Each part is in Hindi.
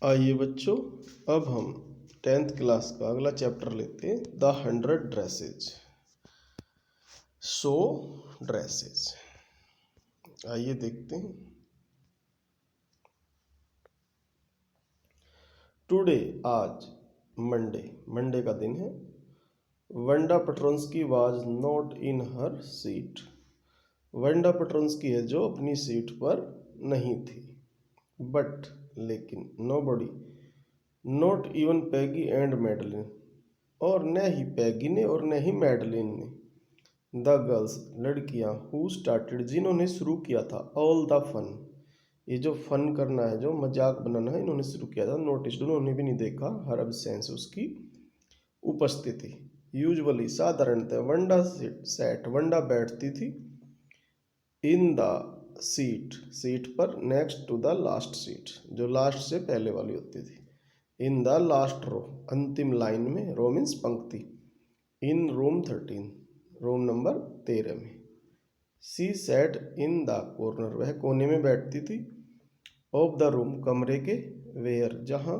आइए बच्चों, अब हम 10th क्लास का अगला चैप्टर लेते हैं, द 100 ड्रेसेज। सो ड्रेसेज, आइए देखते हैं। टुडे, आज मंडे का दिन है। Wanda Petronski was not in her seat. Wanda Petronski है जो अपनी सीट पर नहीं थी। बट, लेकिन, nobody, not even Peggy and Madeline, और न ही पैगी ने और न ही मैडलिन ने, द गर्ल्स, लड़कियां, हु स्टार्टेड, जिन्होंने शुरू किया था, ऑल द फन, ये जो फन करना है, जो मजाक बनाना है, इन्होंने शुरू किया था। नोटिस, उन्होंने भी नहीं देखा, हर एब्सेंस, उसकी उपस्थिति। यूजुअली, साधारणतः, वंडा सैट, वंडा बैठती थी, इन द सीट, सीट पर, next to the last seat, जो लास्ट से पहले वाली होती थी। इन द लास्ट रो, अंतिम लाइन में, रो मीन्स पंक्ति। इन रूम 13, रूम नंबर 13 में। She sat in the corner, वह कोने में बैठती थी, ऑफ द रूम, कमरे के, वेयर, जहाँ,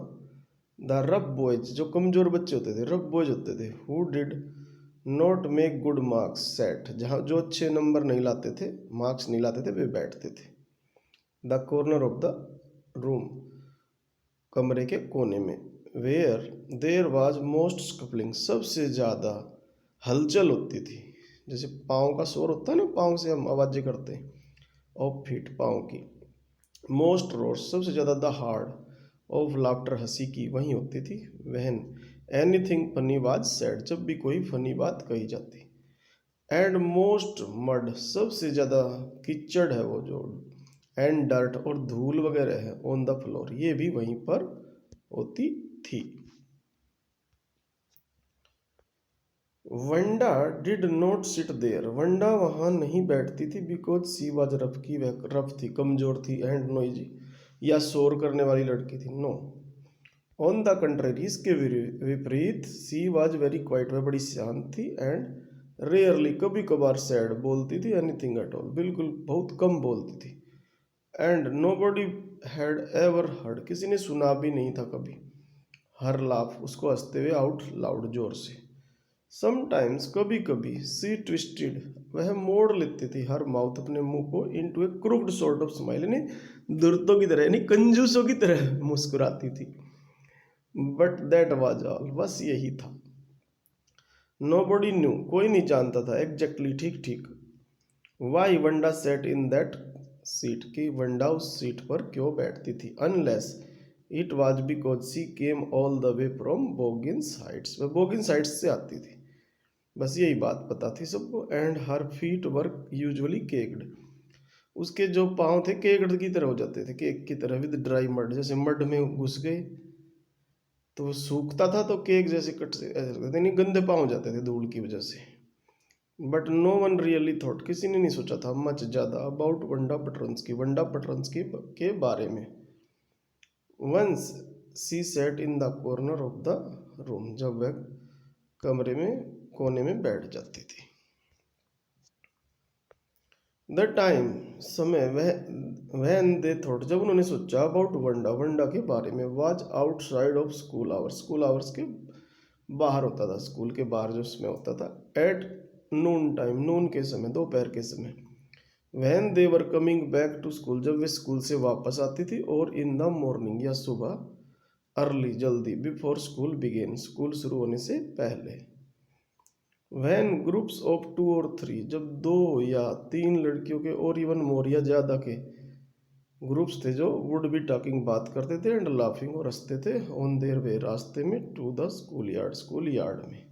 द रफ बॉयज, जो कमजोर बच्चे होते थे, रफ बॉयज होते थे, who did not make good marks set, जहाँ जो अच्छे नंबर नहीं लाते थे, मार्क्स नहीं लाते थे, वे बैठते थे। The corner of the room, कमरे के कोने में। वेयर देयर वाज मोस्ट स्कफलिंग, सबसे ज़्यादा हलचल होती थी। जैसे पाँव का शोर होता है ना, पाँव से हम आवाज़ें करते हैं, ऑफ फीट, पाँव की। मोस्ट रोर, सबसे ज़्यादा, द हार्ड ऑफ लाफ्टर, हंसी की वहीं होती थी। वहन एनीथिंग फनी वाज सेड, जब भी कोई फनी बात कही जाती। एंड मोस्ट मड, सबसे ज़्यादा कीचड़ है वो जो, एंड डर्ट, और धूल वगैरह है, ऑन द फ्लोर, ये भी वहीं पर होती थी। वंडा डिड नॉट सिट देयर, वंडा वहां नहीं बैठती थी, बिकॉज सी वाज रफ, की वह रफ थी, कमजोर थी, एंड नोइजी, या शोर करने वाली लड़की थी, नो। ऑन द कंट्री, इसके विपरीत, सी वाज वेरी क्वाइट, वह बड़ी शांत थी, एंड रेयरली, कभी कभार, सैड, बोलती थी, एनीथिंग एट ऑल, बिल्कुल बहुत कम बोलती थी। And nobody had ever heard, किसी ने सुना भी नहीं था कभी, हर लाफ, उसको हंसते हुए, आउट लाउड, जोर से। समटाइम्स, कभी कभी, सी ट्विस्टेड, वह मोड़ लेती थी, हर माउथ, अपने मुंह को, into A crooked sort of smile, यानी दुर्तों की तरह, यानी कंजूसों की तरह मुस्कुराती थी। बट दैट वाज ऑल, बस यही था। नोबडी न्यू, कोई नहीं जानता था, एग्जैक्टली, ठीक ठीक, why Wanda sat in that seat, की वंडा उस सीट पर क्यों बैठती थी, unless it was because she came all the way from Boggins Heights, वह बोगिन्स हाइट्स से आती थी, बस यही बात पता थी सबको। And her feet work usually caked, उसके जो पाँव थे केक्ड की तरह हो जाते थे, केक की तरह, विद ड्राई मड, जैसे मड में घुस गए तो वो सूखता था तो केक जैसे कट से ऐसे लगते थे, नहीं, गंदे पाँव हो जाते थे धूल की वजह से। But no one really thought, किसी ने नहीं सोचा था मच ज़्यादा, अबाउट वंडा पेट्रोन्स्की के बारे में। Once she sat in the corner of the room, जब वह कमरे में कोने में बैठ जाती थी। द टाइम, समय, वह दे थॉट, जब उन्होंने सोचा, अबाउट वंडा के बारे में, was outside of school hours के बाहर होता था, स्कूल के बाहर जो समय होता था। एट नून टाइम, नून के समय, दोपहर के समय। When they were coming back to school, जब वे स्कूल से वापस आती थी। और इन द मॉर्निंग, या सुबह, अर्ली, जल्दी, बिफोर स्कूल बिगेन, स्कूल शुरू होने से पहले। वैन ग्रुप्स ऑफ 2 और 3, जब 2 या 3 लड़कियों के, और इवन मोर, या ज़्यादा के ग्रुप्स थे, जो वुड बी टॉकिंग, बात करते थे, एंड लाफिंग, और हंसते थे, ऑन देयर वे, रास्ते में, टू द स्कूल यार्ड में।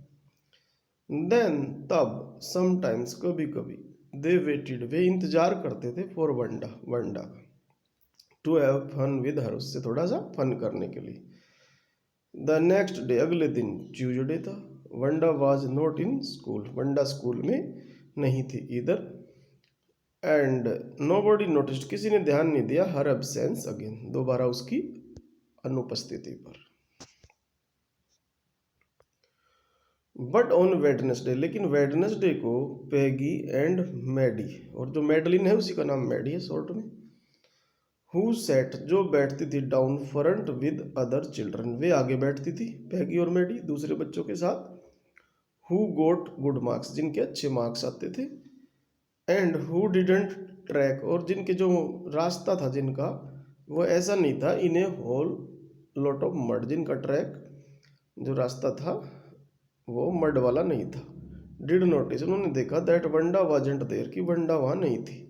देन, तब, समटाइम्स, कभी कभी, दे वेटेड, वे इंतजार करते थे, फॉर वंडा का, to have fun with her, उससे थोड़ा सा फन करने के लिए। द नेक्स्ट डे, अगले दिन, ट्यूजडे था। Wanda was not in school, Wanda school में नहीं थी इधर। एंड नोबडी नोटिस्ड, किसी ने ध्यान नहीं दिया, हर एब्सेंस अगेन, दोबारा उसकी अनुपस्थिति पर। बट ऑन वेडनेसडे, लेकिन वेडनेसडे को, पैगी एंड मैडी, और जो मैडलिन है उसी का नाम मैडी है शॉर्ट में, हु सेट जो बैठती थी down front with other children वे आगे बैठती थी पैगी और मैडी दूसरे बच्चों के साथ। हु गोट गुड मार्क्स जिनके अच्छे मार्क्स आते थे। एंड हु डिडंट ट्रैक और जिनके जो रास्ता था जिनका वो ऐसा नहीं था इन ए होल लॉट ऑफ मड जिनका ट्रैक जो रास्ता था वो मड वाला नहीं था। डिड नोटिस उन्होंने देखा दैट वंडा वाजंट देयर कि वंडा वहाँ नहीं थी।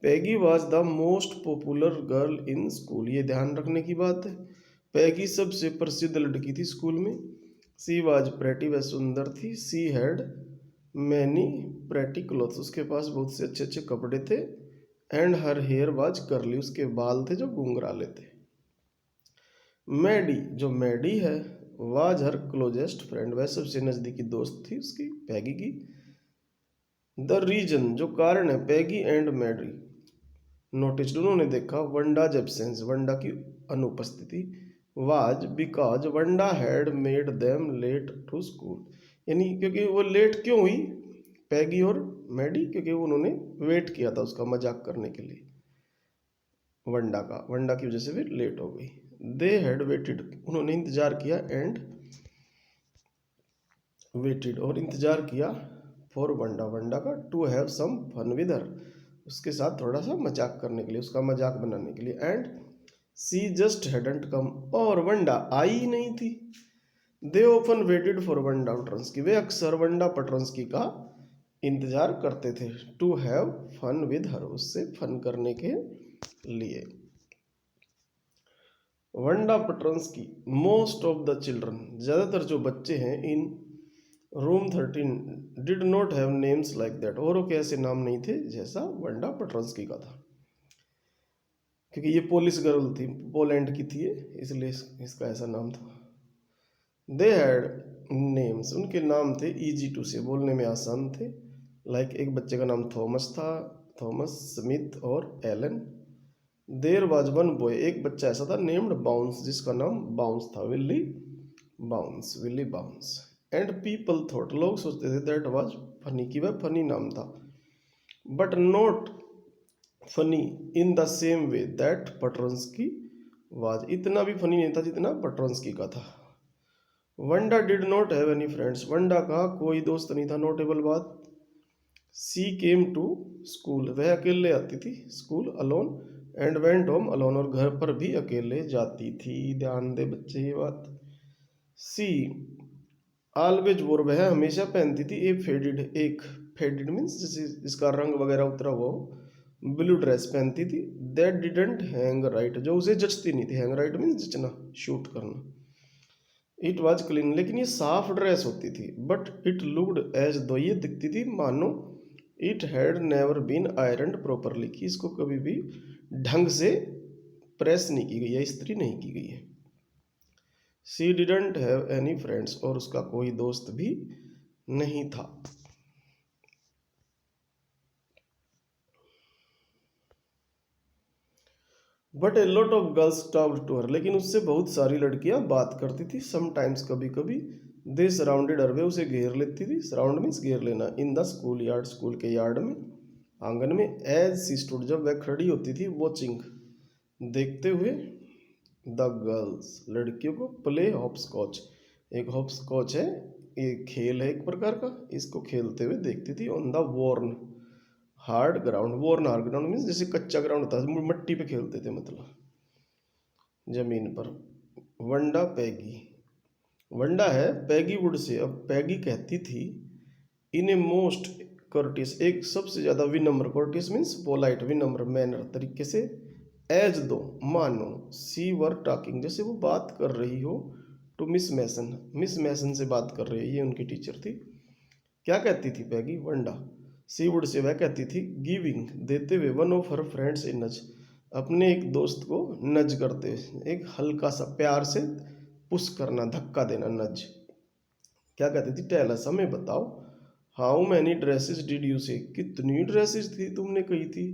Peggy was the most popular girl in school ये ध्यान रखने की बात है। पैगी सबसे प्रसिद्ध लड़की थी स्कूल में। सी वाज प्रेटी वह सुंदर थी। She had many pretty clothes उसके पास बहुत से अच्छे अच्छे कपड़े थे। एंड हर हेयर वाज करली उसके बाल थे जो घुंघराले थे। मैडी जो मैडी है वाज हर क्लोजेस्ट फ्रेंड वह सबसे नज़दीकी दोस्त थी उसकी पैगी की। द रीजन जो कारण है पैगी एंड मैडी नोटिस उन्होंने देखा वंडाज एब्सेंस वंडा की अनुपस्थिति was because Wanda had made them late to school यानी क्योंकि वो लेट क्यों हुई पैगी और मैडी क्योंकि उन्होंने वेट किया था उसका मजाक करने के लिए वंडा की वजह से फिर लेट हो गई। दे हैड वेटेड उन्होंने इंतजार किया एंड वेटेड और इंतजार किया फॉर वंडा का to have some fun with her उसके साथ थोड़ा सा मजाक करने के लिए उसका मजाक बनाने के लिए। And she just hadn't come और वंडा आई ही नहीं थी। They often waited for Wanda Petronski वे अक्सर वंडा पट्रंस्की का इंतजार करते थे to have fun with her उससे फन करने के लिए। Wanda Petronski most of the children ज़्यादातर जो बच्चे हैं in room 13 did not have names like that और के ऐसे नाम नहीं थे जैसा वंडा पट्रंस्की का था क्योंकि ये पोलिश गर्ल थी पोलैंड की थी इसलिए इसका ऐसा नाम था। दे हैड नेम्स उनके नाम थे इजी टू से बोलने में आसान थे। लाइक एक बच्चे का नाम थॉमस था थॉमस स्मिथ और Allen. There was one boy एक बच्चा ऐसा था नेम्ड बाउंस जिसका नाम बाउंस था Willey bounce. And people thought लोग सोचते थे दैट वाज फनी कि वह फनी नाम था but not funny in the same way that Petronski was इतना भी फनी नहीं था जितना पट्रंस्की का था। Wanda did not have any friends Wanda का कोई दोस्त नहीं था नोटेबल बात। सी केम टू स्कूल वह अकेले आती थी school alone and went home alone और घर पर भी अकेले जाती थी। ध्यान दे बच्चे ये बात। सी ऑलवेज वोर वह हमेशा पहनती थी एक फेडेड मीन्स जैसे जिसका रंग वगैरह उतरा हुआ हो ब्लू ड्रेस पहनती थी। दैट डिडंट हैंग राइट जो उसे जचती नहीं थी हैंग राइट मीन्स जचना शूट करना। इट वॉज क्लीन लेकिन ये साफ ड्रेस होती थी बट इट लुक्ड एज दो ये दिखती थी मानो it had never been iron properly कि इसको कभी भी ढंग से प्रेस नहीं की गई है इस्त्री नहीं की गई है। She didn't have any friends और उसका कोई दोस्त भी नहीं था। But a lot of girls talked to her लेकिन उससे बहुत सारी लड़कियां बात करती थी समटाइम्स कभी कभी। दे सराउंडेड हर वे उसे घेर लेती थी सराउंड मीन्स घेर लेना in the school yard school के यार्ड में आंगन में। एज सी स्टूड जब वह खड़ी होती थी वॉचिंग देखते हुए द गर्ल्स लड़कियों को प्ले हॉपस्कॉच एक हॉपस्कॉच है ये खेल है एक प्रकार का इसको खेलते हुए देखती थी on the worn hard ground worn hard ground means जैसे कच्चा ग्राउंड होता है मिट्टी पे खेलते थे मतलब जमीन पर। वंडा पैगी वंडा है पैगी वुड से अब पैगी कहती थी इन ए मोस्ट कर्टियस एक सबसे ज़्यादा विनम्र कर्टियस मीन्स पोलाइट विनम्र मैनर तरीके से एज दो मानो सी वर टॉकिंग जैसे वो बात कर रही हो टू मिस मैसन से बात कर रही है ये उनकी टीचर थी। क्या कहती थी पैगी वंडा सी वुड से वह कहती थी गिविंग देते हुए वन ऑफ हर फ्रेंड्स ए नज अपने एक दोस्त को नज करते हुए एक हल्का सा प्यार से पुश करना धक्का देना नज। क्या कहती थी टेल अस हमें बताओ how many dresses did you से कितनी ड्रेसेस थी तुमने कही थी।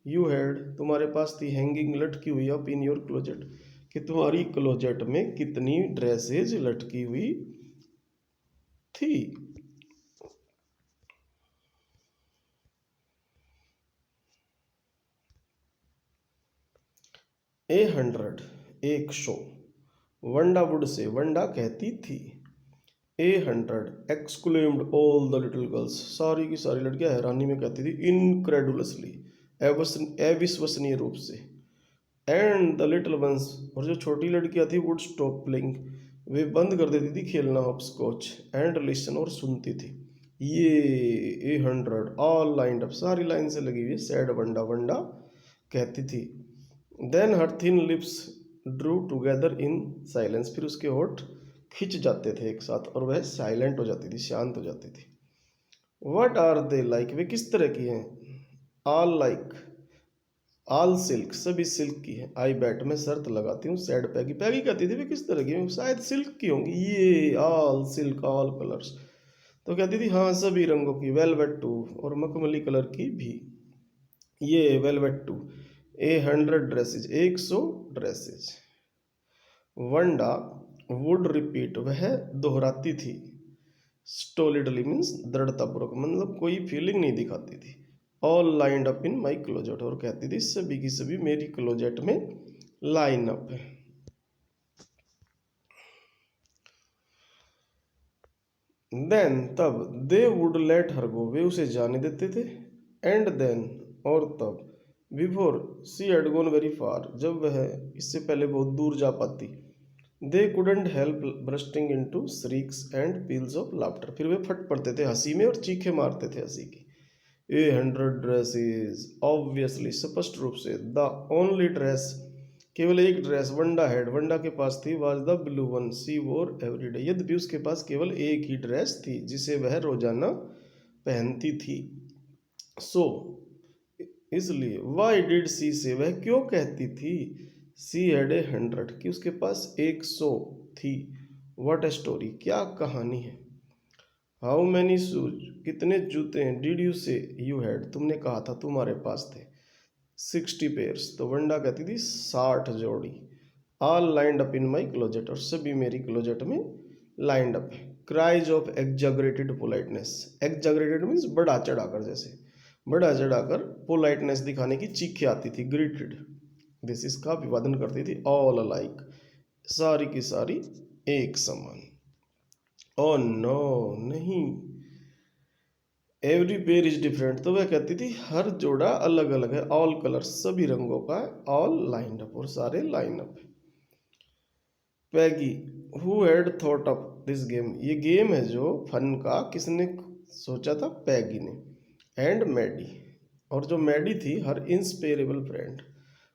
यू हैड तुम्हारे पास थी हैंगिंग लटकी हुई अप इन योर क्लोजेट कि तुम्हारी क्लोजेट में कितनी ड्रेसेस लटकी हुई थी। 100 100, वंडा वुड से वंडा कहती थी। 100 exclaimed all the little girls, सारी की सारी लड़कियां हैरानी में कहती थी, इनक्रेडुलसली, अविश्वसनीय रूप से। एंड द लिटिल वंस, और जो छोटी लड़कियां थी, वुड स्टॉप प्लेइंग, वे बंद कर देती थी खेलना हॉप स्कॉच, एंड लिसन, और सुनती थी। ये 100 ऑल लाइंड अप, सारी लाइन से लगी हुई, सैड वंडा वंडा कहती थी। Then her thin lips drew together in silence, फिर उसके होठ खिंच जाते थे एक साथ और वह साइलेंट हो जाती थी, शांत हो जाती थी। वट आर दे लाइक, वे किस तरह की हैं। ऑल लाइक, ऑल सिल्क, सभी सिल्क की है। आई बैट, मैं शर्त लगाती हूँ। सैड पैगी, पैगी कहती थी वे किस तरह की हैं, शायद सिल्क की होंगी। ये ऑल सिल्क ऑल कलर्स, तो कहती थी हाँ सभी रंगों की। वेलवेट टू, और मखमली कलर की भी। ये velvet too. 100 dresses, 100 dresses. Wanda would repeat, वह दोहराती थी। स्टोलिडली मीन्स दृढ़तापूर्वक, मतलब कोई फीलिंग नहीं दिखाती थी। ऑल लाइंड अप इन माई क्लोजेट, और कहती थी सभी की सभी मेरी क्लोजेट में लाइन अप है। देन, तब, दे वुड लेट हर गो, वे उसे जाने देते थे। एंड देन, और तब, before she had gone very far, जब वह इससे पहले बहुत दूर जा पाती। They couldn't help bursting into shrieks and peals of laughter, फिर वे फट पड़ते थे हंसी में और चीखे मारते थे हंसी की। 100 ड्रेसेस, ऑब्वियसली, स्पष्ट रूप से। द ओनली ड्रेस, केवल एक ड्रेस वंडा हैड, वंडा के पास थी, वाज द ब्लू वन सी वोर एवरीडे, यद्यपि उसके पास केवल एक ही ड्रेस थी जिसे वह रोजाना पहनती थी। सो, इसलिए, वाई डिड सी से, वह क्यों कहती थी, सी हैड 100, कि उसके पास 100 थी। व्हाट ए स्टोरी, क्या कहानी है। हाउ मैनी शूज, कितने जूते हैं। डिड यू से, यू हैड, तुमने कहा था तुम्हारे पास थे। 60 पेयर्स, तो वंडा कहती थी 60 जोड़ी। ऑल लाइंड अप इन माई क्लोजेट, और सभी मेरी क्लोजेट में लाइंड अप है। क्राइज ऑफ एग्जाग्रेटेड पोलाइटनेस, एग्जाग्रेटेड मीन्स बढ़ा चढ़ाकर, जैसे बढ़ा चढ़ाकर पोलाइटनेस दिखाने की चीखें आती थी। ग्रीटेड, दिस इसका अभिवादन करती थी। ऑल अलाइक, सारी की सारी एक समान। ओ नो, नहीं। एवरी पेयर इज डिफरेंट, तो वह कहती थी हर जोड़ा अलग अलग है। ऑल कलर्स, सभी रंगों का है। ऑल लाइंड अप, और सारे लाइन अप है। Peggy, who had thought of this game, ये गेम है जो फन का, किसने सोचा था, पैगी ने। एंड मैडी, और जो मैडी थी हर इंस्पेरेबल फ्रेंड,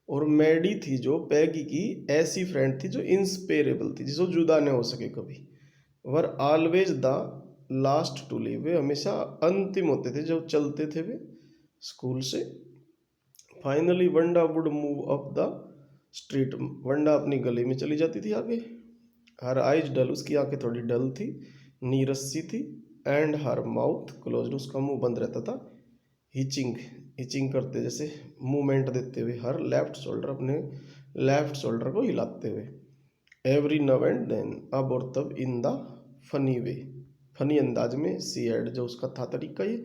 और मैडी थी जो पैगी की ऐसी फ्रेंड थी जो इंस्पेरेबल थी, जिसको जुदा न हो सके कभी। Were always the last to leave, वे हमेशा अंतिम होते थे जब चलते थे वे स्कूल से। Finally Wanda would move up the street, Wanda अपनी गली में चली जाती थी आगे। हर आइज डल, उसकी आंखें थोड़ी डल थी, नीरस सी थी। एंड हर माउथ क्लोज, उसका मुंह बंद रहता था। हिचिंग, हिचिंग करते जैसे मूवमेंट देते हुए, हर लेफ्ट शोल्डर, अपने लेफ्ट शोल्डर को हिलाते हुए। एवरी नाउ एंड देन, अब और तब। In the funny way, funny अंदाज में। सी हैड, जो उसका था तरीका ये।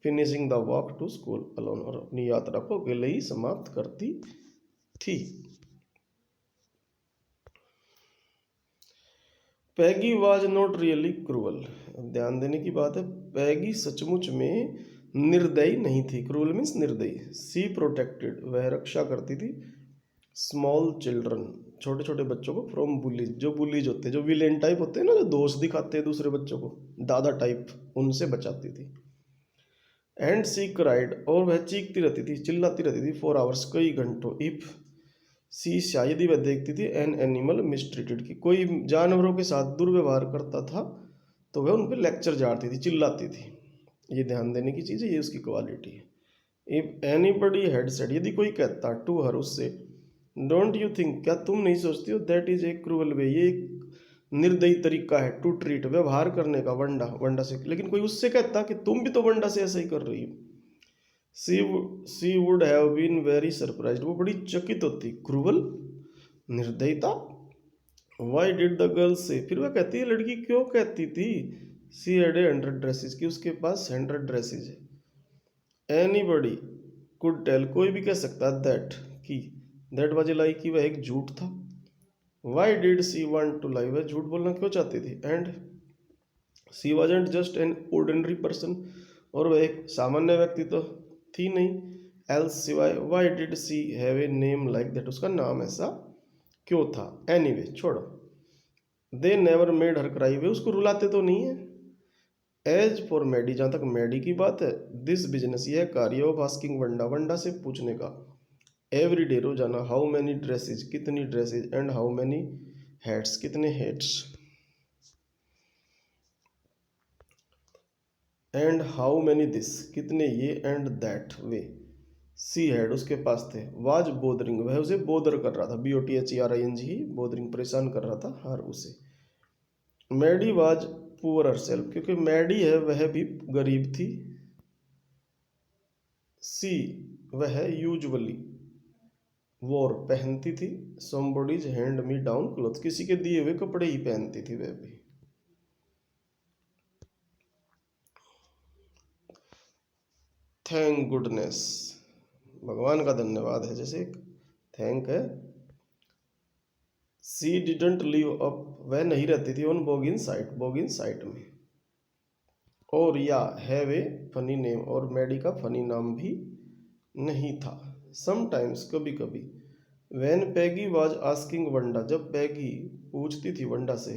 Finishing the walk to school alone, और अपनी यात्रा को अकेले ही समाप्त करती थी। Peggy was not really cruel, ध्यान देने की बात है, पैगी सचमुच में निर्दयी नहीं थी। क्रूअल मीन्स निर्दयी। सी प्रोटेक्टेड, वह रक्षा करती थी। स्मॉल चिल्ड्रन, छोटे छोटे बच्चों को, फ्रॉम बुलीज, जो बुलीज होते हैं, जो विलेन टाइप होते हैं ना, जो दोस्त दिखाते हैं दूसरे बच्चों को, दादा टाइप, उनसे बचाती थी। एंड सी क्राइड, और वह चीखती रहती थी, चिल्लाती रहती थी, 4 आवर्स, कई घंटों। इफ सी, शायद ही वह देखती थी, एन एनिमल मिसट्रीटेड, की कोई जानवरों के साथ दुर्व्यवहार करता था तो वह उन पर लेक्चर झाड़ती थी, चिल्लाती थी। ये ध्यान देने की चीज़ है, ये उसकी क्वालिटी है। इफ एनीबडी हैड सेड, यदि कोई कहता, टू हर, उससे, डोंट यू थिंक, क्या तुम नहीं सोचती हो, दैट इज ए क्रूअल वे, ये एक निर्दयी तरीका है, टू ट्रीट, व्यवहार करने का, वंडा, वंडा से। लेकिन कोई उससे कहता कि तुम भी तो वंडा से ऐसा ही कर रही हो। She would have been very surprised, वो बड़ी चकित होती। क्रूवल, निर्दयता। वाई डिड द गर्ल से, फिर वह कहती है, लड़की क्यों कहती थी, सी हैड 100 ड्रेसेस, कि उसके पास 100 ड्रेसेस है। एनीबडी कुड टेल, कोई भी कह सकता, दैट, कि दैट वाज ए लाई, कि वह एक झूठ था। Why did she want to lie, वह झूठ बोलना क्यों चाहती थी। And she wasn't just an ordinary person, और वह एक सामान्य व्यक्ति तो थी नहीं। एल्स सिवाय, why did she have a name like that, उसका नाम ऐसा क्यों था। एनीवे छोड़ो। They never made her cry, वे उसको रुलाते तो नहीं है। एज फॉर मैडी, जहाँ तक मैडी की बात है, दिस बिजनेस, यह कार्य ऑफ आस्किंग वंडा, वंडा से पूछने का, एवरी डे रोजाना, हाउ मैनी ड्रेसेज, कितनी dresses, and how many hats, कितने hats, and how many this, कितने ये, and that way, she had, उसके पास थे, वाज बोदरिंग, वह उसे बोदर कर रहा था, BOTHERING, बोदरिंग, परेशान कर रहा था हर उसे। मैडी वाज पुअर हरसेल्फ, क्योंकि मैडी है वह भी गरीब थी। सी, वह यूजुअली वोर, पहनती थी, समबॉडीज हैंड मी डाउन क्लोथ, किसी के दिए हुए कपड़े ही पहनती थी वह भी। थैंक गुडनेस, भगवान का धन्यवाद है, जैसे थैंक है। सी डिडंट लिव अप, वह नहीं रहती थी ऑन बोगिन साइट, बोगिन साइट में। और या हैव ए फनी नेम, और मैडी का फनी नाम भी नहीं था। समटाइम्स, कभी कभी, वैन पैगी वाज आस्किंग वंडा, जब पैगी पूछती थी वंडा से,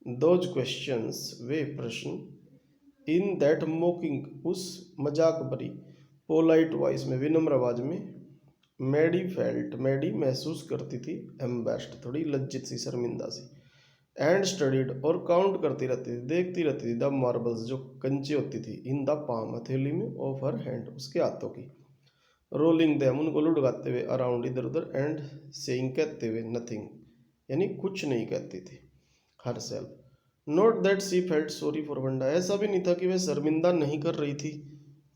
दोज क्वेश्चंस, वे प्रश्न, इन दैट मोकिंग, उस मजाक भरी, पोलाइट वॉइस में, विनम्र आवाज में, मैडी फेल्ट, मैडी महसूस करती थी, एम्बेस्ड, थोड़ी लज्जित सी, शर्मिंदा सी, एंड स्टडीड, और काउंट करती रहती थी, देखती रहती थी, द मार्बल्स, जो कंचे होती थी, इन द पाम, हथेली में, ऑफ हर हैंड, उसके हाथों की, रोलिंग देम, उनको लुढ़काते हुए, अराउंड, इधर उधर, एंड सेइंग, कहते हुए, नथिंग, यानी कुछ नहीं कहती थी, herself. Not that she felt sorry for Wanda, ऐसा भी नहीं था कि वह शर्मिंदा नहीं कर रही थी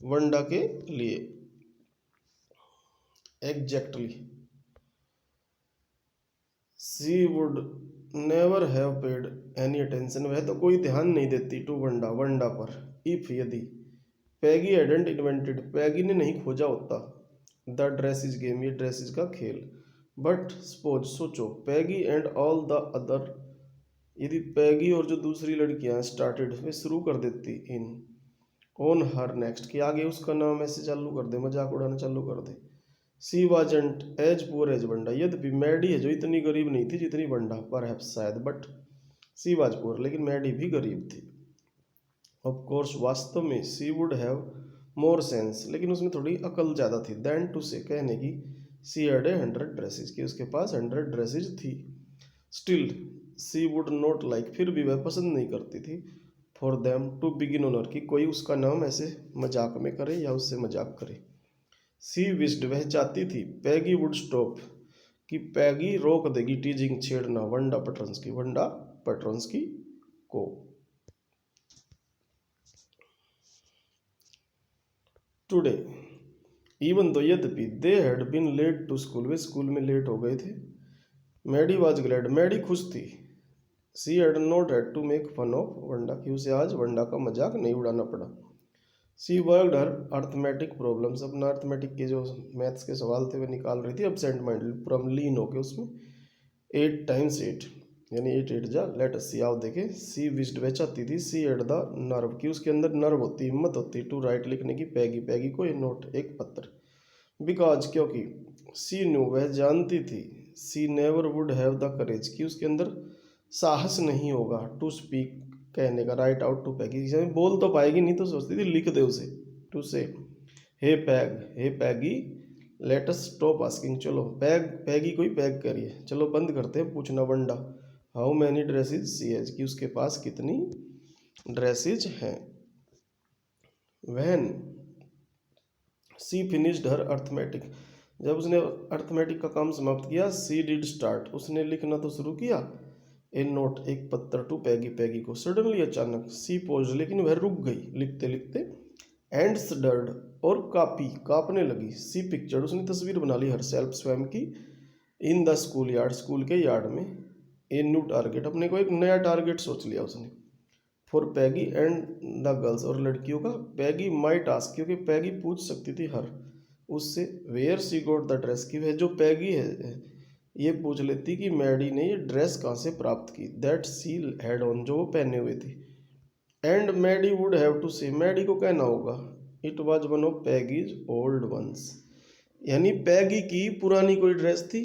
वंडा के लिए। Exactly, she would never have paid any attention, वह तो कोई ध्यान नहीं देती, टू वंडा, वंडा पर, इफ, यदि, पैगी हैडेंट इन्वेंटेड, पैगी ने नहीं खोजा होता, द ड्रेसिज गेम, ये ड्रेसिज का खेल। बट सपोज, सोचो, पैगी एंड ऑल द अदर, यदि पैगी और जो दूसरी लड़कियां स्टार्टेड, वे शुरू कर देती, इन ऑन हर नेक्स्ट, कि आगे उसका नाम ऐसे चालू कर दे, मजाक उड़ाना चालू कर दे। सी वाजंट एज पुअर एज वंडा, यद्यपि मैडी है जो इतनी गरीब नहीं थी जितनी वंडा, पर शायद, बट सी वाज पुअर, लेकिन मैडी भी गरीब थी। ऑफ कोर्स, वास्तव में, सी वुड हैव मोर सेंस, लेकिन उसमें थोड़ी अकल ज़्यादा थी, देन टू से, कहने की, सी हैड ए 100 ड्रेसेज, कि उसके पास 100 ड्रेसेज थी। Still she would not like, फिर भी वह पसंद नहीं करती थी, for them to begin on her, कि कोई उसका नाम ऐसे मजाक में करे या उससे मजाक करे। सी विस्ड, वह चाहती थी, पैगी वुड स्टॉप, कि पैगी रोक देगी, टीजिंग, छेड़ना, वंडा पैटर्न्स की, वंडा पैटर्न्स की को। टुडे, इवन दो, यद्यपि, they had been late to school, वे स्कूल में लेट हो गए थे, मैडी वाज ग्लैड, मैडी खुश थी, she had not had to make fun of Wanda, कि उसे आज वंडा का मजाक नहीं उड़ाना पड़ा। She worked her arithmetic problems, अपना अर्थमेटिक के जो मैथ्स के सवाल थे वे निकाल रही थी, एब्सेंट माइंड, पूरा लीन होके उसमें। 8 टाइम्स 8, यानी 8 8 जा, लेट अस सी, आओ देखे। सी विस्ड, वह चाहती थी, सी एट द नर्व, की उसके अंदर नर्व होती, हिम्मत होती, टू राइट, लिखने की, पैगी, पैगी को, ए नोट, एक पत्र। बिकॉज, क्योंकि, सी न्यू, वह जानती थी, she never would have the courage, की उसके अंदर साहस नहीं होगा, टू स्पीक, कहने का, राइट आउट टू पैगी, बोल तो पाएगी नहीं, तो सोचती थी लिख दे उसे, टू से, हे पैग, हे पैगी, लेट अस स्टॉप आस्किंग, चलो पैगी कोई पैग करिए, चलो बंद करते हैं पूछना, Wanda, how many dresses she has, कि उसके पास कितनी ड्रेसेज हैं। When she finished her arithmetic, जब उसने अर्थमेटिक का काम समाप्त किया, सी डिड स्टार्ट, उसने लिखना तो शुरू किया, ए नोट, एक पत्र, टू पैगी, पैगी को। सडनली, अचानक, सी पोज, लेकिन वह रुक गई लिखते लिखते, एंड स्डर्ड, और कांपने लगी, सी पिक्चर, उसने तस्वीर बना ली, हर सेल्फ, स्वयं की, in the school yard, school के यार्ड में, ए न्यू टारगेट, अपने को एक नया टारगेट सोच लिया उसने, for Peggy and the girls, और लड़कियों का, पैगी माइट आस्क, क्योंकि पैगी पूछ सकती थी हर, उससे where she got the dress की वह जो पैगी है ये पूछ लेती कि मैडी ने ये ड्रेस कहाँ से प्राप्त की, दैट सी हैड ऑन जो वो पहने हुए थी। And Maddie would have to say Maddie को कहना होगा it was one of Peggy's old ones, यानी पैगी की पुरानी कोई ड्रेस थी,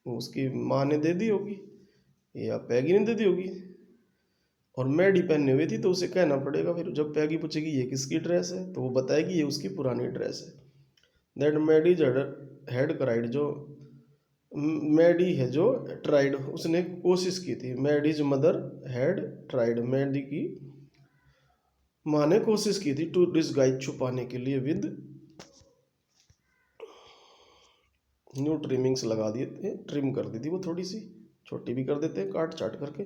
उसकी माँ ने दे दी होगी या पैगी ने दे दी होगी, और मैडी पहने हुई थी तो उसे कहना पड़ेगा। फिर जब पैगी पूछेगी ये किसकी ड्रेस है तो वो बताएगी ये उसकी पुरानी ड्रेस है। दैट मैडीज हैड क्राइड जो मैडी है जो ट्राइड उसने कोशिश की थी, Maddy's mother had tried Maddie की माँ ने कोशिश की थी टू डिस्गाइज छुपाने के लिए विद न्यू ट्रिमिंग्स लगा दिए थे, ट्रिम कर दी थी वो थोड़ी सी छोटी भी कर देते हैं काट चाट करके।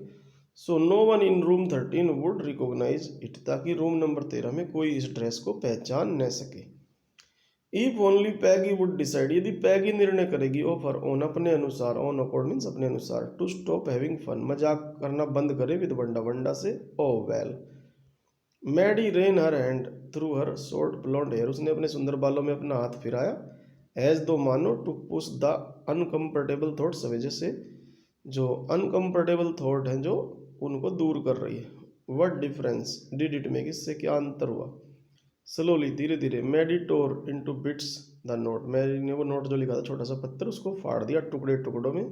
So no one in room 13 would recognise it, ताकि रूम नंबर 13 में कोई इस ड्रेस को पहचान न सके। If only Peggy would decide, यदि पैगी निर्णय करेगी ऑफर ऑन अपने अनुसार, ऑन अकॉर्ड मीन्स अपने अनुसार, टू स्टॉप हैविंग फन मजाक करना बंद करे विद वंडा वंडा से, oh well. Maddie ran her hand through her short blonde hair, उसने अपने सुंदर बालों में अपना हाथ फिराया, एज दो मानो to push the uncomfortable thoughts away, जैसे जो अनकंफर्टेबल थॉट हैं जो उनको दूर कर रही है। What difference did it make, इससे क्या अंतर हुआ। स्लोली धीरे धीरे Maddie tore into bits the note, Maddie ने वो नोट जो लिखा था छोटा सा पत्थर उसको फाड़ दिया टुकड़े टुकड़ों में,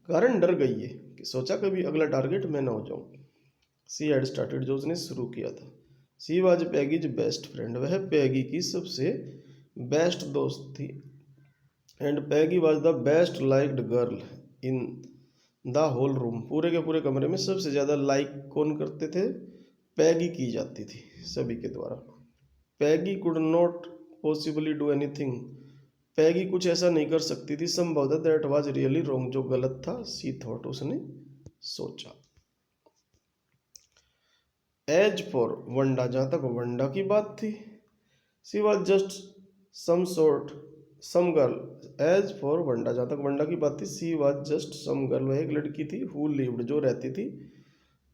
कारण डर गई है कि सोचा कभी अगला टारगेट मैं ना हो जाऊं। सी हैड स्टार्टेड जो उसने शुरू किया था। She was Peggy's best friend, वह पैगी की सबसे बेस्ट दोस्त थी। And Peggy was the best liked girl in the whole room, पूरे के पूरे कमरे में सबसे ज़्यादा लाइक कौन करते थे, पैगी की जाती थी सभी के द्वारा। Peggy could not possibly do anything, Peggy कुछ ऐसा नहीं कर सकती थी संभव था, दैट वाज रियली रॉन्ग जो गलत था, सी थॉट उसने सोचा। एज फॉर वंडा, जहाँ तक वंडा की बात थी, she was just some sort some girl, as for Wanda जहाँ तक वंडा की बात थी, she was just some girl वह एक लड़की थी, हु लिव्ड जो रहती थी,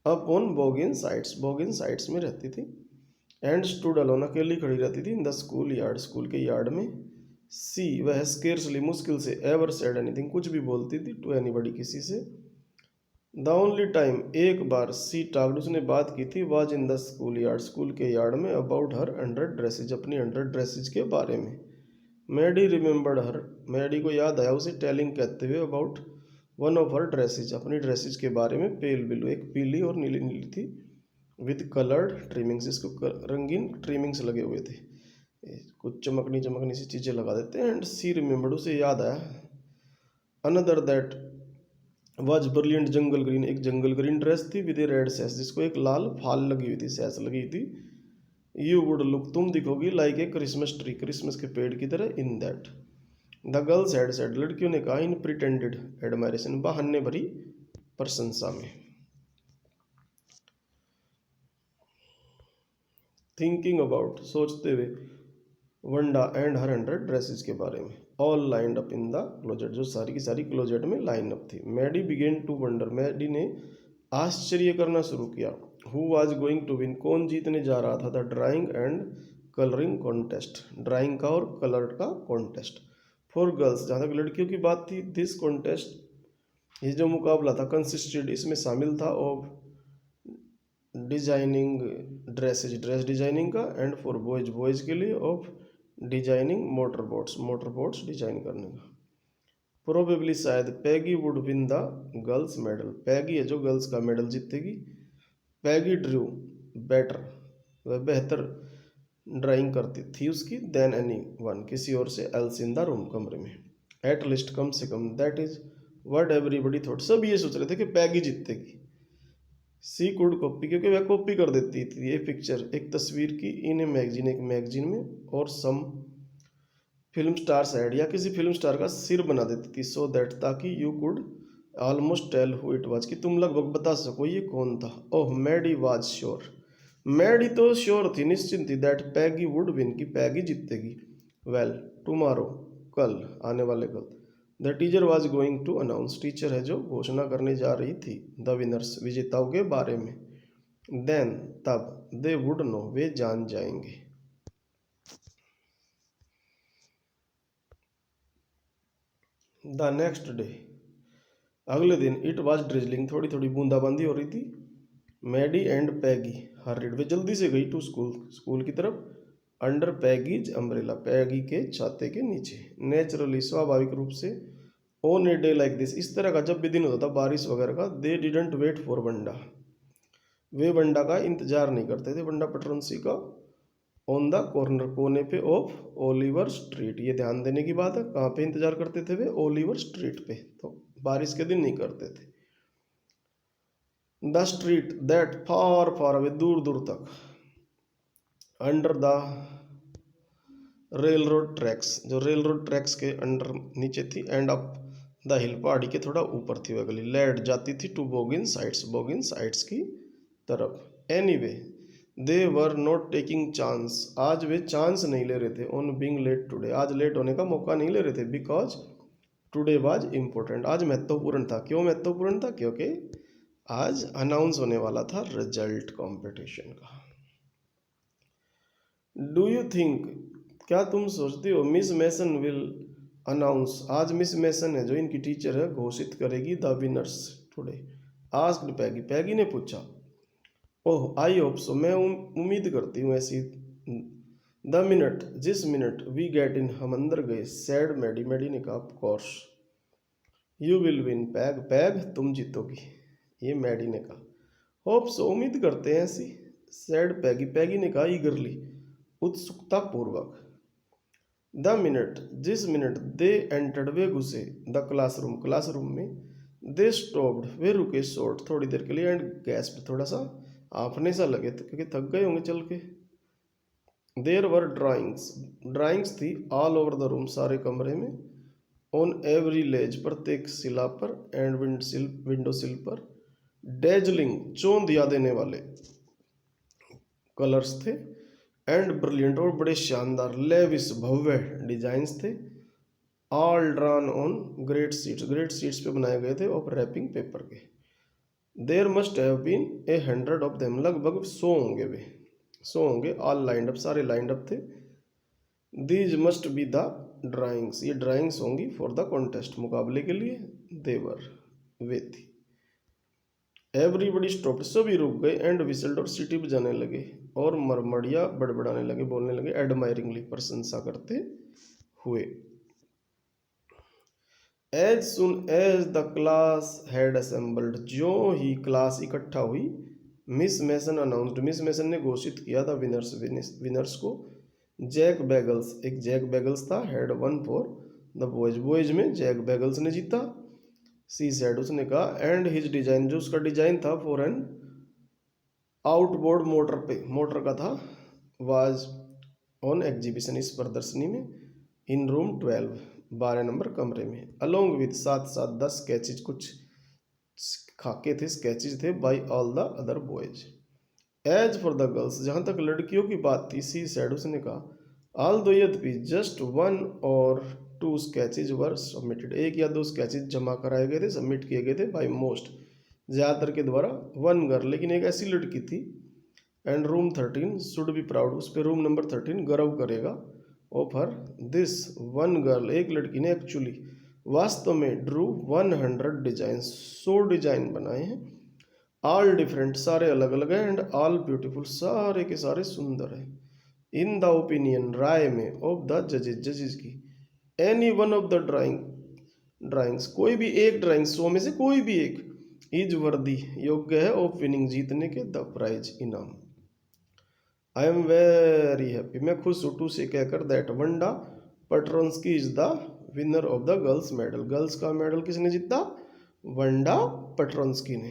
अपॉन बोगिन साइड्स में रहती थी, एंड स्टूड अलोन अकेली खड़ी रहती थी, in the school yard school के यार्ड में। सी वह स्केर्सली मुश्किल से एवर सेड एनीथिंग कुछ भी बोलती थी, टू एनीबडी किसी से। द ओनली टाइम एक बार सी टॉक्ड उसने बात की थी, was in the school yard school के यार्ड में, अबाउट हर अंडर ड्रेसेज अपनी अंडर ड्रेसेज के बारे में। मैडी रिमेंबर्ड हर मैडी को याद आया उसे टेलिंग कहते हुए, about one of her dresses अपनी ड्रेसेज के बारे में, पेल ब्लू एक पीली और नीली नीली थी, विद कलर्ड ट्रिमिंग्स इसको रंगीन ट्रिमिंग्स लगे हुए थे, कुछ चमकनी चमकनी सी चीज़ें लगा देते हैं। एंड सी रिमेंबर्ड उसे याद आया, another that was brilliant jungle green एक जंगल ग्रीन ड्रेस थी, विद ए रेड सैस जिसको एक लाल फाल लगी हुई थी, सैस लगी थी। यू वुड लुक तुम दिखोगी like a Christmas tree Christmas के पेड़ की तरह, in that the girls had said लड़कियों ने कहा, इन प्रिटेंडेड एडमायरेशन बहाने भरी प्रशंसा में। थिंकिंग अबाउट सोचते हुए, Wanda and her hundred dresses के बारे में, all lined up in the closet जो सारी की सारी क्लोजेट में लाइन अप थी। Maddie began to wonder Maddie ने आश्चर्य करना शुरू किया, who was going to win कौन जीतने जा रहा था, the drawing and colouring contest drawing का और कलर का कॉन्टेस्ट। फॉर गर्ल्स जहाँ तक लड़कियों की बात थी, दिस कॉन्टेस्ट ये जो मुकाबला था, कंसिस्टेड इसमें शामिल था, of designing dresses dress designing का, एंड फॉर बॉयज बॉयज के लिए of designing motor boats design करने का। प्रोबेबली शायद Peggy would win the girls medal, Peggy है जो गर्ल्स का मेडल जीतेगी। पैगी ड्रू बेटर वह बेहतर ड्राइंग करती थी उसकी, देन एनी वन किसी और से, एल्स इन द रूम कमरे में, एट लीस्ट कम से कम, that is what everybody thought सब ये सोच रहे थे कि पैगी जीतेगी। सी कुड कॉपी क्योंकि वह कॉपी कर देती थी ये पिक्चर एक तस्वीर की, इन ए मैगजीन एक मैगजीन में, और सम फिल्म स्टार साइड या किसी फिल्म स्टार का सिर बना देती थी, सो दैट ताकि you could almost tell who it was कि तुम लगभग बता सको ये कौन था। Oh Maddie was sure Maddie तो श्योर थी निश्चित थी, दैट पैगी वुड विन की पैगी जीतेगी। वेल टुमारो कल आने वाले कल, the teacher was going to announce teacher है जो घोषणा करने जा रही थी, द विनर्स विजेताओं के बारे में। देन तब, दे वुड नो वे जान जाएंगे। द नेक्स्ट डे, अगले दिन, इट वॉज ड्रिजलिंग, थोड़ी थोड़ी बूंदाबांदी हो रही थी। मैडी एंड पैगी हर्रिड, वे जल्दी से गई टू स्कूल, स्कूल की तरफ। अंडर पैगीज अम्ब्रेला, पैगी के छाते के नीचे। नेचुरली, स्वाभाविक रूप से। On a day like this, इस तरह का जब भी दिन होता था बारिश वगैरह का, दे डिडंट वेट फॉर वंडा, वे वंडा का इंतजार नहीं करते थे, वंडा पेट्रोन्सी का। ऑन द कॉर्नर, कोने पे ऑफ ओलिवर स्ट्रीट, ये ध्यान देने की बात है, कहाँ पे इंतजार करते थे वे, ओलिवर स्ट्रीट पे, तो बारिश के दिन नहीं करते थे। The street that far far away, दूर दूर तक। Under the rail road tracks, जो रेल रोड ट्रैक्स के अंडर नीचे थी। एंड अप द हिल, पहाड़ी के थोड़ा ऊपर थी वह गली। लेड जाती थी टू बोगिन साइड्स, बोगिन साइड्स की तरफ। Anyway they were not taking chance, आज वे चांस नहीं ले रहे थे। ऑन बीइंग लेट टुडे, आज लेट होने का मौका नहीं ले रहे थे। बिकॉज टुडे वाज इम्पोर्टेंट, आज महत्वपूर्ण था। क्यों महत्वपूर्ण था? क्योंकि आज अनाउंस होने वाला था रिजल्ट कंपटीशन का। डू यू थिंक, क्या तुम सोचते हो, मिस मैसन विल अनाउंस, आज मिस मैसन है जो इनकी टीचर है, घोषित करेगी द विनर्स टुडे। आस्क्ड पैगी, पैगी ने पूछा। ओह आई होप सो, मैं उम्मीद करती हूँ ऐसी। द मिनट, जिस मिनट वी गेट इन, हम अंदर गए, सैड मैडी, मैडी ने कहा of course. You will win peg, peg तुम जीतोगी, ये मैडी ने कहा। होप सो, उम्मीद करते हैं ऐसी। सैड पैगी, पैगी ने कहा ईगरली, उत्सुकता पूर्वक। द मिनट, जिस मिनट दे एंटर्ड, वे घुसे, द क्लासरूम, क्लासरूम में। दे स्टॉप्ड, वे रुके, शॉर्ट थोड़ी देर के लिए। एंड गैस्प, थोड़ा सा आपने सा लगे क्योंकि थक गए होंगे चल के। देयर वर ड्राइंग्स, ड्राइंग्स थी ऑल ओवर द रूम, सारे कमरे में। ऑन एवरी लेज, प्रत्येक शिला पर। एंड विंडो सिल पर। डेजलिंग, चौंध दिया देने वाले कलर्स थे। एंड ब्रिलियंट, और बड़े शानदार, लेविस, भव्य डिजाइन्स थे। All drawn on great sheets, great sheets पे बनाए गए थे, ऑफ रैपिंग पेपर के। There must have been 100 of them, लगभग 100 होंगे वे, 100 होंगे। ऑल लाइंड अप, सारे लाइंड अप थे। These must be the drawings, ये ड्राइंग्स होंगी फॉर द कॉन्टेस्ट, मुकाबले के लिए। देवर, वे थी। एवरीबडी स्टॉप्ड, सभी रुक गए। एंड विसल्ड, और सीटी बजाने लगे, और मरमड़िया बड़बड़ाने लगे, बोलने लगे। एडमायरिंगली, प्रशंसा करते हुए। As soon as the class had assembled, जो ही क्लास इकट्ठा हुई, Miss Mason announced, Miss Mason ने घोषित किया था विनर्स, विनर्स को। जैक बैगल्स, एक जैक बैगल्स था, had one for the boys, boys में जैक बैगल्स ने जीता। सी सेड, उसने कहा। एंड हिज डिजाइन, जो उसका डिजाइन था फॉर एन आउटबोर्ड, मोटर पे, मोटर का था। वाज ऑन एग्जीबिशन, इस प्रदर्शनी में। इन रूम 12, 12 नंबर कमरे में। अलोंग विद, साथ साथ 10 स्केचेज, कुछ खाके थे, स्केचेज थे। By all the other boys. As for the girls, जहाँ तक लड़कियों की बात थी, सी सेड, उसने कहा। ऑल दो यद्यपि जस्ट 1 और 2 स्केचेज वर सबमिटेड, 1 या 2 स्केचेज जमा कराए गए थे, सबमिट किए गए थे। बाई मोस्ट, ज़्यादातर के द्वारा। 1 गर्ल, लेकिन एक ऐसी लड़की थी। And room 13 should be proud, उस पर रूम नंबर 13 गर्व करेगा। ऑफ हर, दिस 1 गर्ल, एक लड़की ने एक्चुअली, वास्तव में, ड्रू 100 डिजाइन, 100 डिजाइन बनाए हैं। ऑल डिफरेंट, सारे अलग अलग हैं। एंड ऑल ब्यूटीफुल, सारे के सारे सुंदर हैं। इन द ओपिनियन, राय में। ऑफ द जजेज, जजेज की। Any one of the drawings, कोई भी एक ड्राइंग, 100 में से कोई भी एक। इज वर्दी, योग्य है। ऑफ विनिंग, जीतने के। द प्राइज, इनाम। आई एम वेरी हैप्पी, मैं खुश हूँ। टू से कहकर, that Wanda Petronski is the winner of the girls medal, girls का मेडल किसने जीता? वंडा पेट्रोन्स्की ने।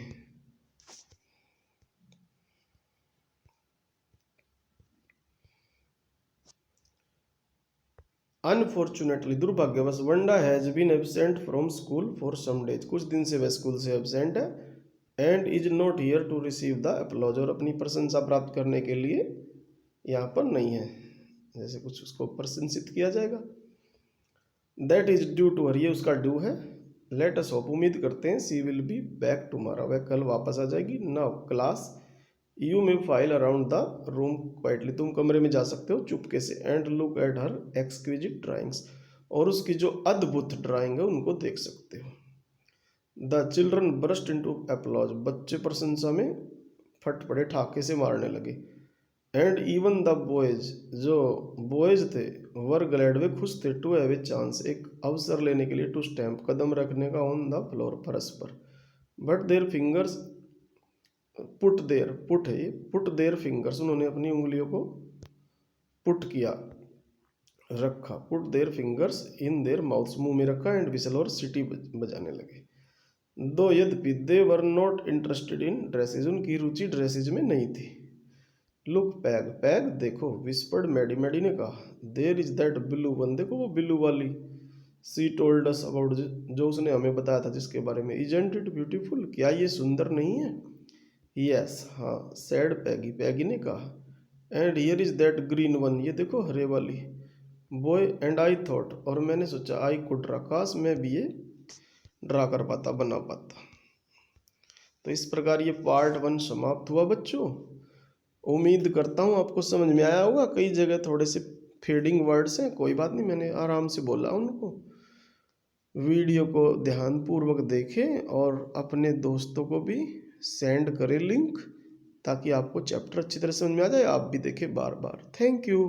अनफॉर्चुनेटली, दुर्भाग्यवश, Wanda has been absent from school for some days, कुछ दिन से वह स्कूल से एबसेंट है। And is not here to receive the applause, और अपनी प्रशंसा प्राप्त करने के लिए यहाँ पर नहीं है, जैसे कुछ उसको प्रशंसित किया जाएगा। That is due to her, ये उसका ड्यू है। लेट अस होप, उम्मीद करते हैं। सी विल बी बैक टुमारो, वह कल वापस आ जाएगी। Now class, you may file around the room quietly, तुम कमरे में जा सकते हो चुपके से। And look at her exquisite drawings, और उसकी जो अद्भुत ड्राइंग है उनको देख सकते हो। The children burst into applause, बच्चे प्रशंसा में फट पड़े, ठाके से मारने लगे। एंड इवन द बॉयज, जो बॉयज थे, वर ग्लैड, वे खुश थे, टू हैव ए चांस, एक अवसर लेने के लिए, टू स्टैम्प, कदम रखने का, ऑन द फ्लोर, फर्श पर। बट देयर फिंगर्स, पुट है ये, पुट देयर फिंगर्स, उन्होंने अपनी उंगलियों को पुट किया, रखा, put their fingers in their mouths, मुंह में रखा, एंड विसल, और सिटी बजाने लगे। दो यद्यपि they were not interested in dresses, उनकी रुचि ड्रेसेज में नहीं थी। लुक पैग, पैग देखो, विस्पर्ड मैडी, मैडी ने कहा। There is that blue one, देखो वो ब्लू वाली। सी टोल्ड अस अबाउट, जो उसने हमें बताया था जिसके बारे में। इजंट इट ब्यूटीफुल, क्या ये सुंदर नहीं है? यस, हाँ, सैड पैगी, पैगी ने कहा। And here is that green one, ये देखो हरे वाली। बॉय एंड आई थॉट, और मैंने सोचा, आई कुड ड्रा, काश मैं भी ये ड्रा कर पाता, बना पाता। तो इस प्रकार ये पार्ट 1 समाप्त हुआ बच्चों। उम्मीद करता हूँ आपको समझ में आया होगा। कई जगह थोड़े से फेडिंग वर्ड्स हैं, कोई बात नहीं, मैंने आराम से बोला उनको। वीडियो को ध्यानपूर्वक देखें और अपने दोस्तों को भी सेंड करें लिंक, ताकि आपको चैप्टर अच्छी तरह समझ में आ जाए, आप भी देखें बार बार। Thank you.